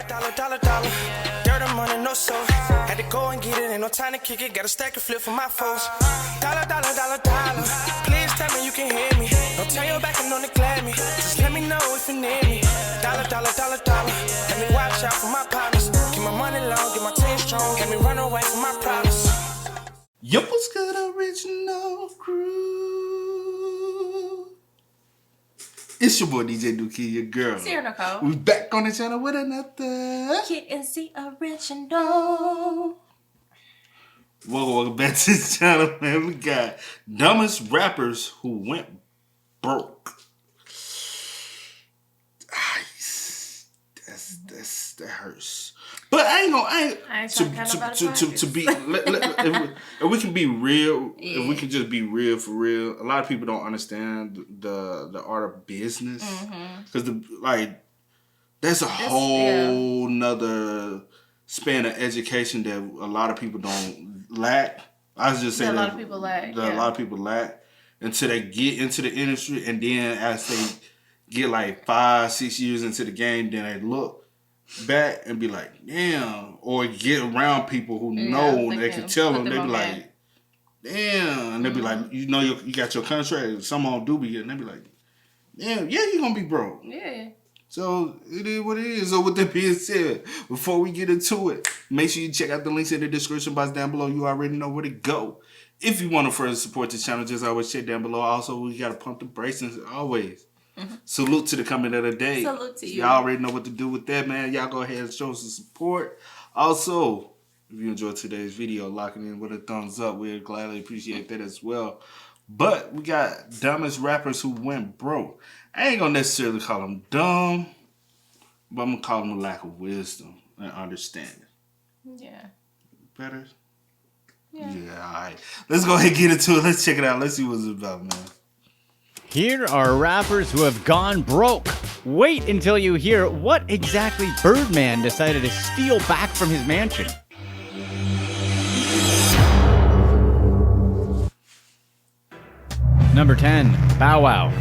Dollar. Dirt and money, no soul. Had to go and get it, ain't no time to kick it. Got a stack and flip for my foes. Dollar. Please tell me you can hear me. Don't turn your back and don't neglect me. Just let me know if you need me. Dollar. Let me watch out for my partners. Keep my money long, get my team strong. Let me run away from my problems. Yo, what's good, original crew? It's your boy DJ Dookie, your girl. Sarah Nicole. We back on the channel with another Kid and C original. Welcome back to the channel, man. We got dumbest rappers who went broke. That hurts. But I ain't to be if we can be real, yeah. If we can just be real for real. A lot of people don't understand the art of business because that's a whole nother span of education that a lot of people don't lack. I was just saying a lot of people lack until they get into the industry, and then as they get like 5-6 years into the game, then they look back and be like, damn, or get around people who know and they can tell them. They be like, damn, and they be like, you know, you got your contract. Some of them do be getting. They be like, damn, yeah, you gonna be broke. Yeah. So it is what it is. So with that being said, before we get into it, make sure you check out the links in the description box down below. You already know where to go. If you want to further support the channel, just always check down below. Also, we gotta pump the brakes as always. Salute to the comment of the day. Salute to you. Y'all already know what to do with that, man. Y'all go ahead and show some support. Also, if you enjoyed today's video, locking in with a thumbs up. We'd gladly appreciate that as well. But we got dumbest rappers who went broke. I ain't gonna necessarily call them dumb, but I'm gonna call them a lack of wisdom and understanding. Yeah. Better? Yeah. Yeah, all right. Let's go ahead and get into it. Let's check it out. Let's see what it's about, man. Here are rappers who have gone broke. Wait until you hear what exactly Birdman decided to steal back from his mansion. Number 10, Bow Wow.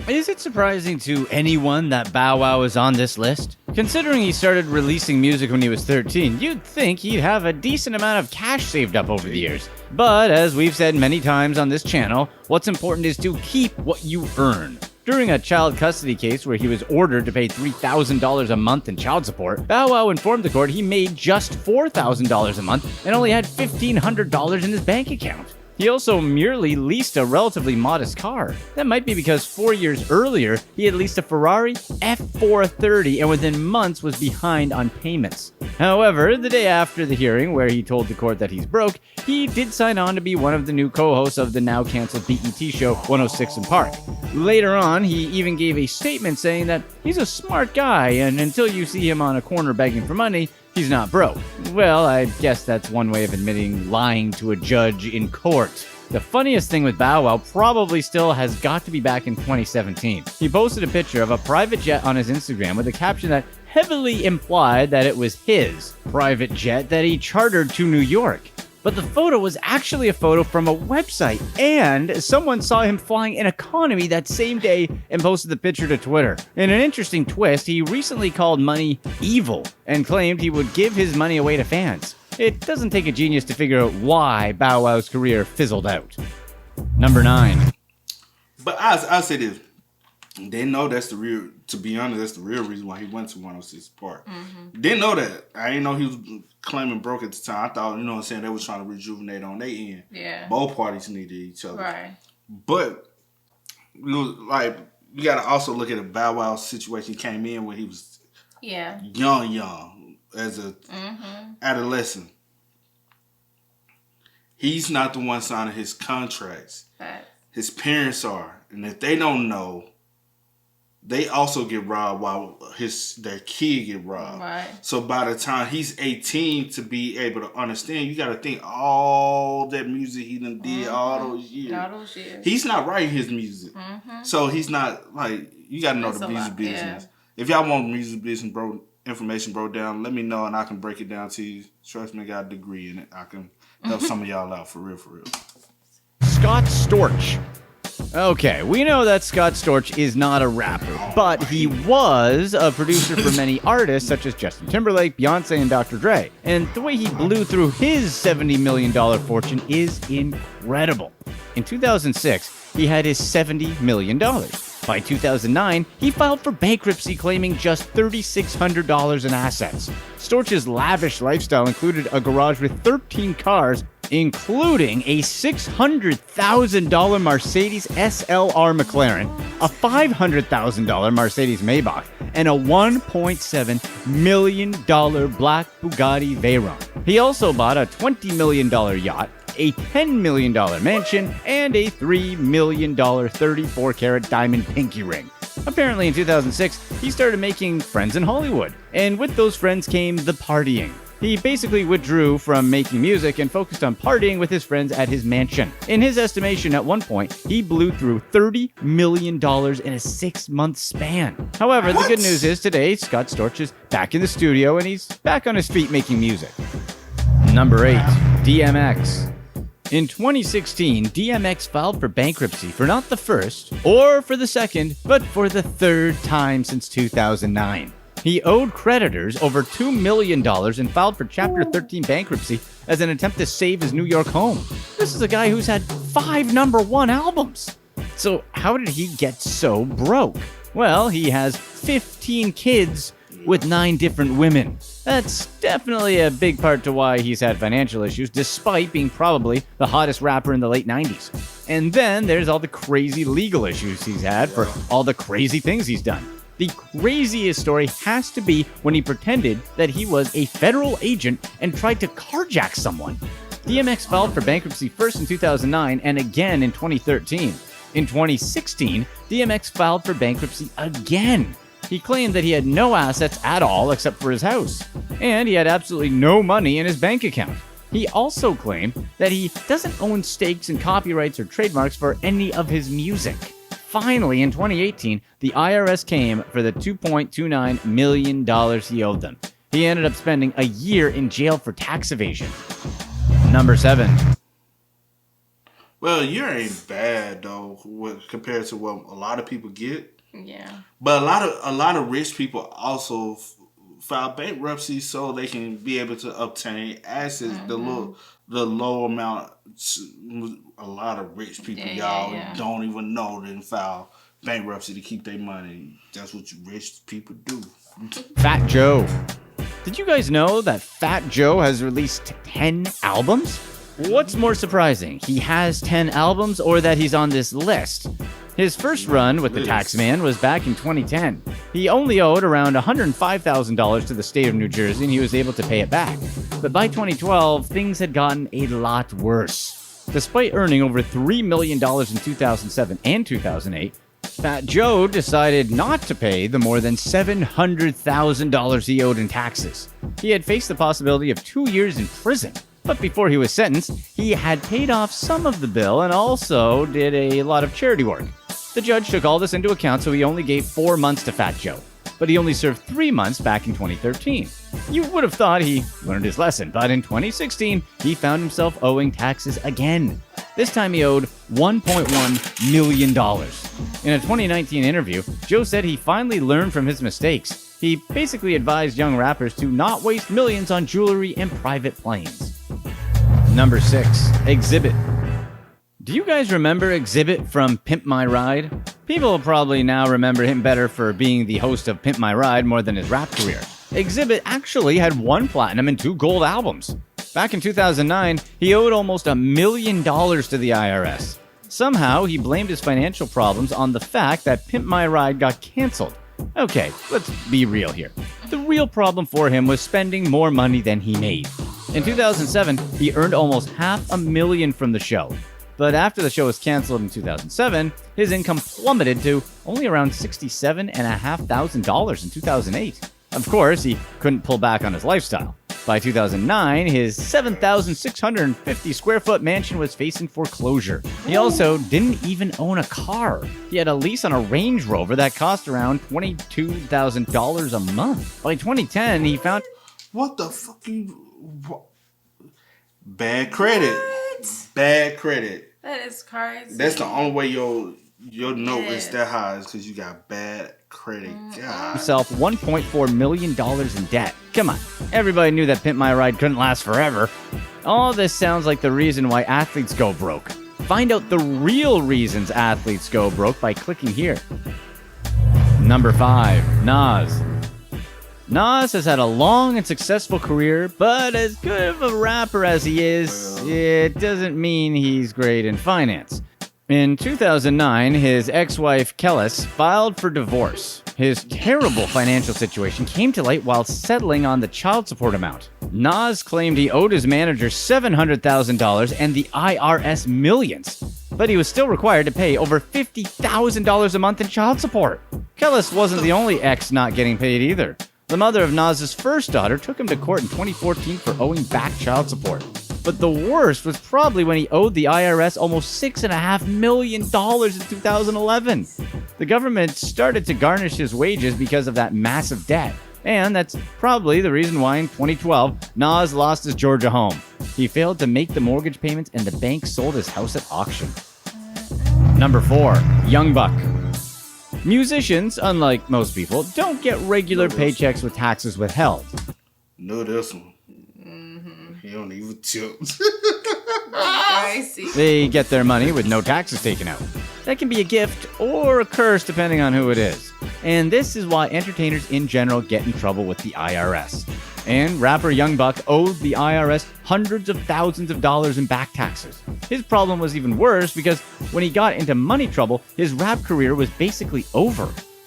Is it surprising to anyone that Bow Wow is on this list? Considering he started releasing music when he was 13, you'd think he'd have a decent amount of cash saved up over the years. But as we've said many times on this channel, what's important is to keep what you earn. During a child custody case where he was ordered to pay $3,000 a month in child support, Bow Wow informed the court he made just $4,000 a month and only had $1,500 in his bank account. He also merely leased a relatively modest car. That might be because 4 years earlier, he had leased a Ferrari F430 and within months was behind on payments. However, the day after the hearing where he told the court that he's broke, he did sign on to be one of the new co-hosts of the now canceled BET show 106 & Park. Later on, he even gave a statement saying that he's a smart guy and until you see him on a corner begging for money, he's not broke. Well, I guess that's one way of admitting lying to a judge in court. The funniest thing with Bow Wow probably still has got to be back in 2017. He posted a picture of a private jet on his Instagram with a caption that heavily implied that it was his private jet that he chartered to New York. But the photo was actually a photo from a website, and someone saw him flying in economy that same day and posted the picture to Twitter. In an interesting twist, he recently called money evil and claimed he would give his money away to fans. It doesn't take a genius to figure out why Bow Wow's career fizzled out. Number 9. But I'll say this. They know that's the real, to be honest, that's the real reason why he went to 106 Park. Didn't know that. I didn't know he was claiming broke at the time. I thought, you know what I'm saying, they was trying to rejuvenate on their end. Yeah. Both parties needed each other. Right. But, you got to also look at a Bow Wow situation. He came in when he was young, as a adolescent. He's not the one signing his contracts. Right. His parents are. And if they don't know, they also get robbed while their kid get robbed. Right. So by the time he's 18 to be able to understand, you got to think all that music he done did all those years. All those years. He's not writing his music. So he's not, like, you got to know the music business. Yeah. If y'all want music business information broke down, let me know and I can break it down to you. Trust me, I got a degree in it. I can help some of y'all out for real, for real. Scott Storch. Okay, we know that Scott Storch is not a rapper, but he was a producer for many artists such as Justin Timberlake, Beyonce, and Dr. Dre. And the way he blew through his $70 million fortune is incredible. In 2006, he had his $70 million. By 2009, he filed for bankruptcy claiming just $3,600 in assets. Storch's lavish lifestyle included a garage with 13 cars, including a $600,000 Mercedes SLR McLaren, a $500,000 Mercedes Maybach, and a $1.7 million black Bugatti Veyron. He also bought a $20 million yacht, a $10 million mansion, and a $3 million 34-carat diamond pinky ring. Apparently in 2006, he started making friends in Hollywood, and with those friends came the partying. He basically withdrew from making music and focused on partying with his friends at his mansion. In his estimation, at one point, he blew through $30 million in a 6-month span. However, the good news is today, Scott Storch is back in the studio and he's back on his feet making music. Number 8, DMX. In 2016, DMX filed for bankruptcy for not the first, or for the second, but for the third time since 2009. He owed creditors over $2 million and filed for Chapter 13 bankruptcy as an attempt to save his New York home. This is a guy who's had 5 #1 albums. So how did he get so broke? Well, he has 15 kids with 9 different women. That's definitely a big part to why he's had financial issues, despite being probably the hottest rapper in the late 90s. And then there's all the crazy legal issues he's had for all the crazy things he's done. The craziest story has to be when he pretended that he was a federal agent and tried to carjack someone. DMX filed for bankruptcy first in 2009 and again in 2013. In 2016, DMX filed for bankruptcy again. He claimed that he had no assets at all except for his house, and he had absolutely no money in his bank account. He also claimed that he doesn't own stakes in copyrights or trademarks for any of his music. Finally, in 2018, the IRS came for the $2.29 million he owed them. He ended up spending a year in jail for tax evasion. Number 7. Well, a year ain't bad though, compared to what a lot of people get. Yeah. But a lot of rich people also file bankruptcy so they can be able to obtain assets. Mm-hmm. The low amount. A lot of rich people, don't even know they file bankruptcy to keep their money. That's what rich people do. Fat Joe. Did you guys know that Fat Joe has released 10 albums? What's more surprising, he has 10 albums or that he's on this list? His first run with the Taxman was back in 2010. He only owed around $105,000 to the state of New Jersey and he was able to pay it back. But by 2012, things had gotten a lot worse. Despite earning over $3 million in 2007 and 2008, Fat Joe decided not to pay the more than $700,000 he owed in taxes. He had faced the possibility of 2 years in prison. But before he was sentenced, he had paid off some of the bill and also did a lot of charity work. The judge took all this into account, so he only gave 4 months to Fat Joe. But he only served 3 months back in 2013. You would have thought he learned his lesson, but in 2016, he found himself owing taxes again. This time he owed $1.1 million. In a 2019 interview, Joe said he finally learned from his mistakes. He basically advised young rappers to not waste millions on jewelry and private planes. Number 6, Exhibit. Do you guys remember Exhibit from Pimp My Ride? People probably now remember him better for being the host of Pimp My Ride more than his rap career. Exhibit actually had 1 platinum and 2 gold albums. Back in 2009, he owed almost $1 million to the IRS. Somehow, he blamed his financial problems on the fact that Pimp My Ride got canceled. Okay, let's be real here. The real problem for him was spending more money than he made. In 2007, he earned almost $500,000 from the show. But after the show was canceled in 2007, his income plummeted to only around $67,500 in 2008. Of course, he couldn't pull back on his lifestyle. By 2009, his 7,650 square foot mansion was facing foreclosure. He also didn't even own a car. He had a lease on a Range Rover that cost around $22,000 a month. By 2010, he found... What the fuck you... Bad credit. Bad credit. That is crazy. That's the only way your note is that high is because you got bad credit. God. Himself $1.4 million in debt. Come on. Everybody knew that Pimp My Ride couldn't last forever. All this sounds like the reason why athletes go broke. Find out the real reasons athletes go broke by clicking here. Number 5. Nas. Nas has had a long and successful career, but as good of a rapper as he is, it doesn't mean he's great in finance. In 2009, his ex-wife Kellis filed for divorce. His terrible financial situation came to light while settling on the child support amount. Nas claimed he owed his manager $700,000 and the IRS millions, but he was still required to pay over $50,000 a month in child support. Kellis wasn't the only ex not getting paid either. The mother of Nas's first daughter took him to court in 2014 for owing back child support. But the worst was probably when he owed the IRS almost $6.5 million in 2011. The government started to garnish his wages because of that massive debt. And that's probably the reason why in 2012, Nas lost his Georgia home. He failed to make the mortgage payments and the bank sold his house at auction. Number 4. Young Buck. Musicians, unlike most people, don't get regular paychecks with taxes withheld. No, this one. He don't even tip. They get their money with no taxes taken out. That can be a gift or a curse depending on who it is. And this is why entertainers in general get in trouble with the IRS. And rapper Young Buck owed the IRS hundreds of thousands of dollars in back taxes. His problem was even worse because when he got into money trouble, his rap career was basically over.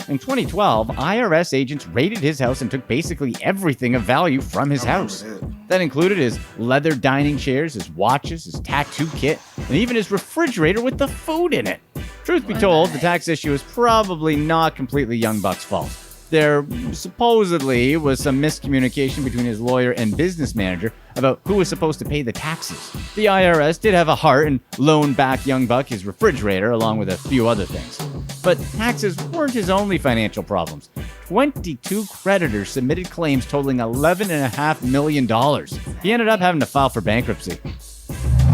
In 2012, IRS agents raided his house and took basically everything of value from his house. That included his leather dining chairs, his watches, his tattoo kit, and even his refrigerator with the food in it. Truth be told, the tax issue is probably not completely Young Buck's fault. There supposedly was some miscommunication between his lawyer and business manager about who was supposed to pay the taxes. The IRS did have a heart and loaned back Young Buck his refrigerator along with a few other things. But taxes weren't his only financial problems. 22 creditors submitted claims totaling $11.5 million. He ended up having to file for bankruptcy.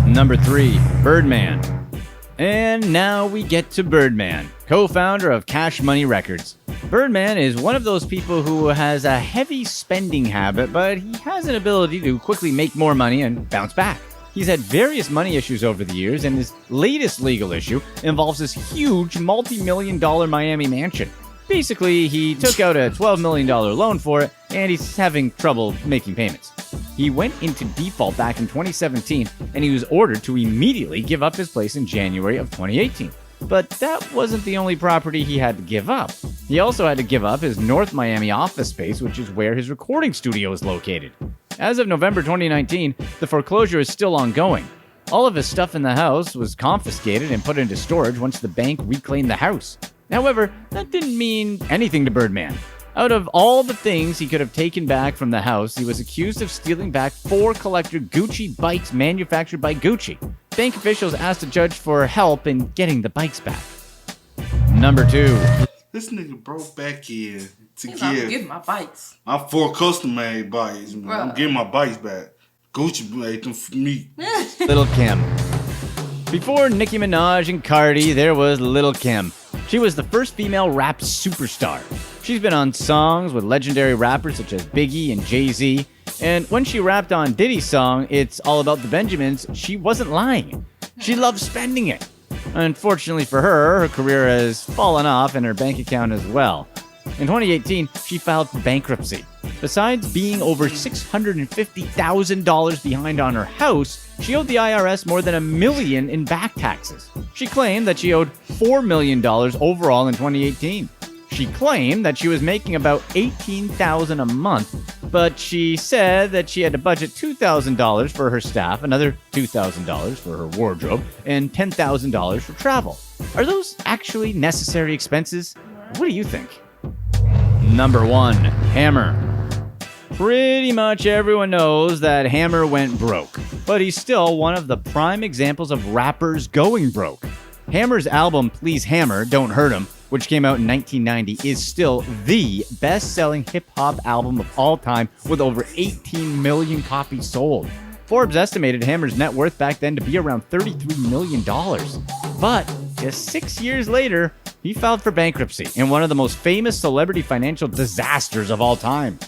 Number 3. Birdman. And now we get to Birdman, co-founder of Cash Money Records. Birdman is one of those people who has a heavy spending habit, but he has an ability to quickly make more money and bounce back. He's had various money issues over the years, and his latest legal issue involves this huge multi-million-dollar Miami mansion. Basically, he took out a $12 million loan for it, and he's having trouble making payments. He went into default back in 2017, and he was ordered to immediately give up his place in January of 2018. But that wasn't the only property he had to give up. He also had to give up his North Miami office space, which is where his recording studio is located. As of November 2019, the foreclosure is still ongoing. All of his stuff in the house was confiscated and put into storage once the bank reclaimed the house. However, that didn't mean anything to Birdman. Out of all the things he could have taken back from the house, he was accused of stealing back 4 collector Gucci bikes manufactured by Gucci. Bank officials asked the judge for help in getting the bikes back. Number 2. This nigga broke back here to give my bikes. My 4 custom-made bikes. Man. I'm getting my bikes back. Gucci made them for me. Lil Kim. Before Nicki Minaj and Cardi, there was Lil Kim. She was the first female rap superstar. She's been on songs with legendary rappers such as Biggie and Jay-Z. And when she rapped on Diddy's song, It's All About the Benjamins, she wasn't lying. She loved spending it. Unfortunately for her, her career has fallen off and her bank account as well. In 2018, she filed for bankruptcy. Besides being over $650,000 behind on her house, she owed the IRS more than $1 million in back taxes. She claimed that she owed $4 million overall in 2018. She claimed that she was making about $18,000 a month, but she said that she had to budget $2,000 for her staff, another $2,000 for her wardrobe, and $10,000 for travel. Are those actually necessary expenses? What do you think? Number 1. Hammer. Pretty much everyone knows that Hammer went broke, but he's still one of the prime examples of rappers going broke. Hammer's album Please Hammer, Don't Hurt Him, which came out in 1990, is still the best-selling hip-hop album of all time with over 18 million copies sold. Forbes estimated Hammer's net worth back then to be around $33 million. But just 6 years later, he filed for bankruptcy in one of the most famous celebrity financial disasters of all time.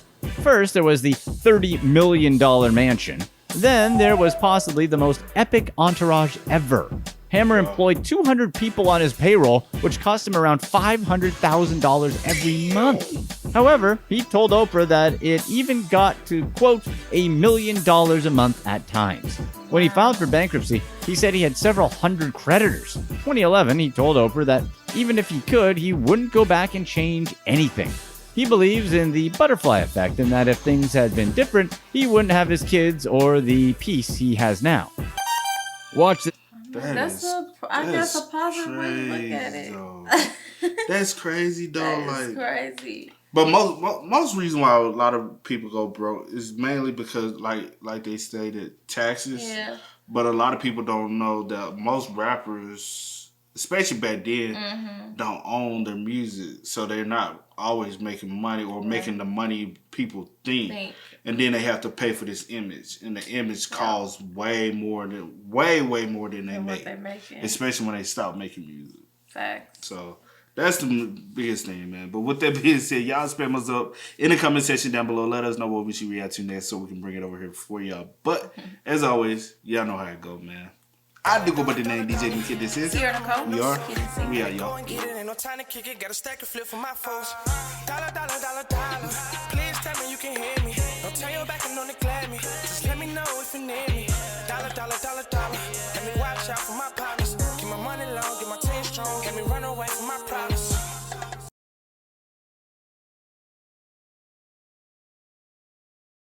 First, there was the $30 million mansion. Then there was possibly the most epic entourage ever. Hammer employed 200 people on his payroll, which cost him around $500,000 every month. However, he told Oprah that it even got to, quote, $1 million a month at times. When he filed for bankruptcy, he said he had several hundred creditors. In 2011, he told Oprah that even if he could, he wouldn't go back and change anything. He believes in the butterfly effect and that if things had been different, he wouldn't have his kids or the peace he has now. Watch this. That's a positive way to look at it. That's crazy, though. That's crazy. But most reason why a lot of people go broke is mainly because, like they stated, taxes. Yeah. But a lot of people don't know that most rappers, especially back then, don't own their music, so they're not always making money or making the money people think. And then they have to pay for this image, and the image costs way more than they make, especially when they stop making music. Facts. So that's the biggest thing, man. But with that being said, y'all spam us up in the comment section down below. Let us know what we should react to next, so we can bring it over here for y'all. But as always, y'all know how it go, man. I do go by the name DJ Kid. This is. We are, y'all. Ain't no time to kick it. Got a stack of flip for my foes. Dollar. Please tell me you can hear me. Don't turn your back and don't neglect me. Just let me know if you need me. Dollar.